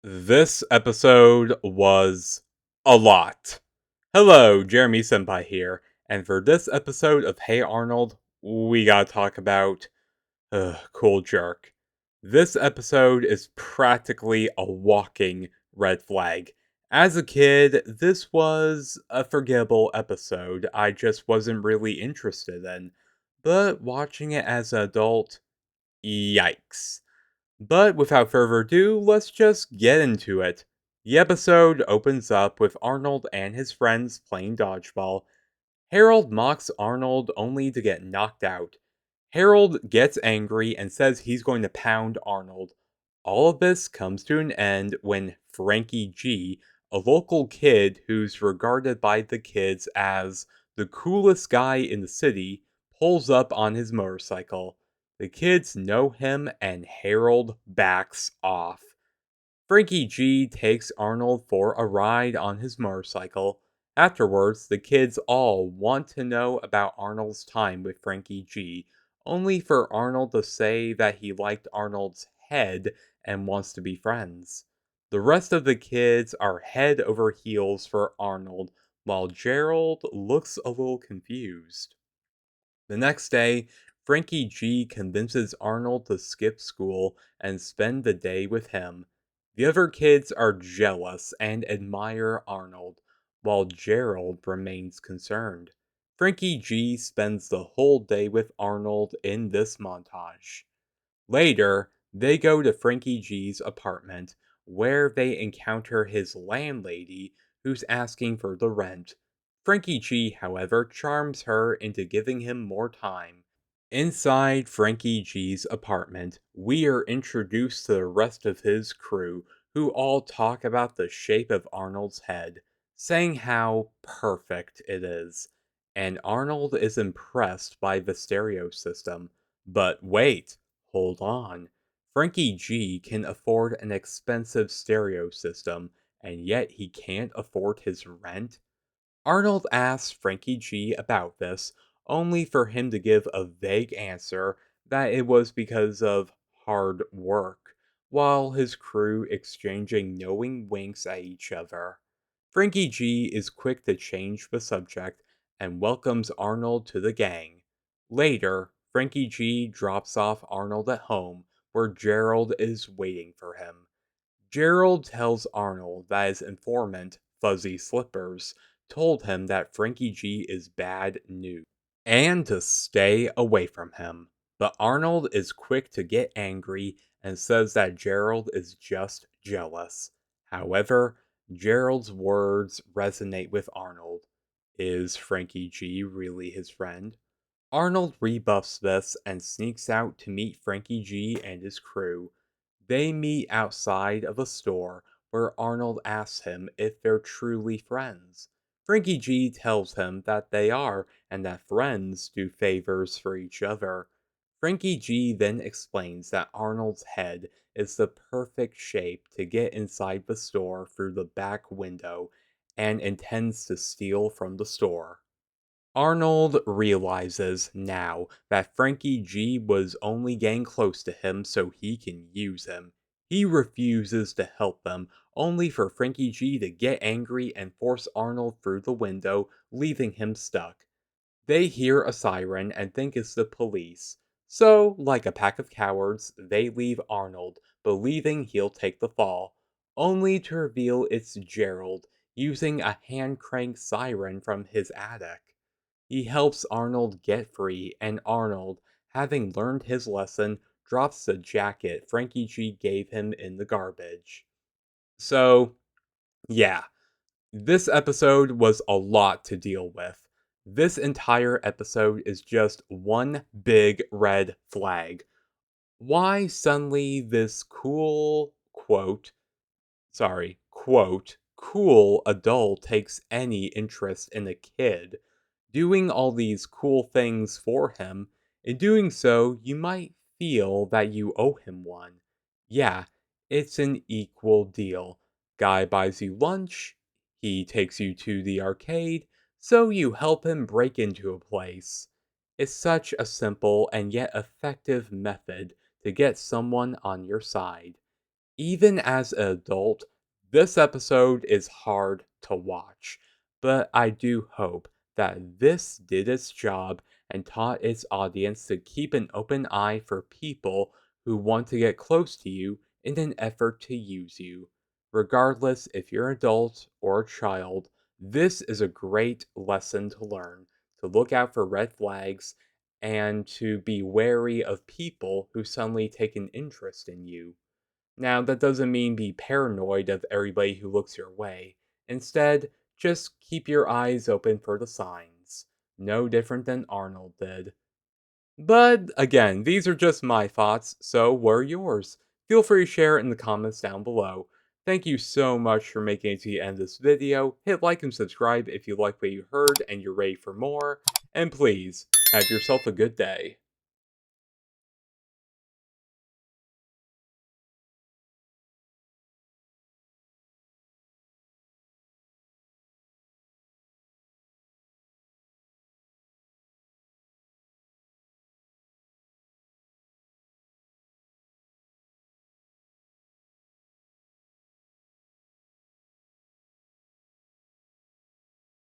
This episode was a lot. Hello, Jeremy Senpai here, and for this episode of Hey Arnold, we gotta talk about Cool Jerk. This episode is practically a walking red flag. As a kid, this was a forgettable episode I just wasn't really interested in, but watching it as an adult, yikes. But without further ado, let's just get into it. The episode opens up with Arnold and his friends playing dodgeball. Harold mocks Arnold only to get knocked out. Harold gets angry and says he's going to pound Arnold. All of this comes to an end when Frankie G, a local kid who's regarded by the kids as the coolest guy in the city, pulls up on his motorcycle. The kids know him and Harold backs off. Frankie G takes Arnold for a ride on his motorcycle. Afterwards, the kids all want to know about Arnold's time with Frankie G, only for Arnold to say that he liked Arnold's head and wants to be friends. The rest of the kids are head over heels for Arnold, while Gerald looks a little confused. The next day, Frankie G convinces Arnold to skip school and spend the day with him. The other kids are jealous and admire Arnold, while Gerald remains concerned. Frankie G spends the whole day with Arnold in this montage. Later, they go to Frankie G's apartment, where they encounter his landlady, who's asking for the rent. Frankie G, however, charms her into giving him more time. Inside Frankie G's apartment, we are introduced to the rest of his crew, who all talk about the shape of Arnold's head, saying how perfect it is. And Arnold is impressed by the stereo system. But wait, hold on. Frankie G can afford an expensive stereo system, and yet he can't afford his rent? Arnold asks Frankie G about this, only for him to give a vague answer that it was because of hard work, while his crew exchanging knowing winks at each other. Frankie G is quick to change the subject and welcomes Arnold to the gang. Later, Frankie G drops off Arnold at home, where Gerald is waiting for him. Gerald tells Arnold that his informant, Fuzzy Slippers, told him that Frankie G is bad news and to stay away from him. But Arnold is quick to get angry and says that Gerald is just jealous. However, Gerald's words resonate with Arnold. Is Frankie G really his friend? Arnold rebuffs this and sneaks out to meet Frankie G and his crew. They meet outside of a store where Arnold asks him if they're truly friends. Frankie G tells him that they are and that friends do favors for each other. Frankie G then explains that Arnold's head is the perfect shape to get inside the store through the back window and intends to steal from the store. Arnold realizes now that Frankie G was only getting close to him so he can use him. He refuses to help them, only for Frankie G to get angry and force Arnold through the window, leaving him stuck. They hear a siren and think it's the police. So, like a pack of cowards, they leave Arnold, believing he'll take the fall, only to reveal it's Gerald, using a hand crank siren from his attic. He helps Arnold get free, and Arnold, having learned his lesson, drops the jacket Frankie G gave him in the garbage. So, yeah, this episode was a lot to deal with. This entire episode is just one big red flag. Why suddenly this cool adult takes any interest in a kid, doing all these cool things for him. In doing so, you might feel that you owe him one. Yeah, it's an equal deal. Guy buys you lunch, he takes you to the arcade, so you help him break into a place. It's such a simple and yet effective method to get someone on your side. Even as an adult, this episode is hard to watch, but I do hope that this did its job and taught its audience to keep an open eye for people who want to get close to you in an effort to use you. Regardless if you're an adult or a child, this is a great lesson to learn to look out for red flags and to be wary of people who suddenly take an interest in you. Now, that doesn't mean be paranoid of everybody who looks your way. Instead, just keep your eyes open for the signs. No different than Arnold did. But again, these are just my thoughts, so what are yours? Feel free to share it in the comments down below. Thank you so much for making it to the end of this video. Hit like and subscribe if you like what you heard and you're ready for more. And please, have yourself a good day.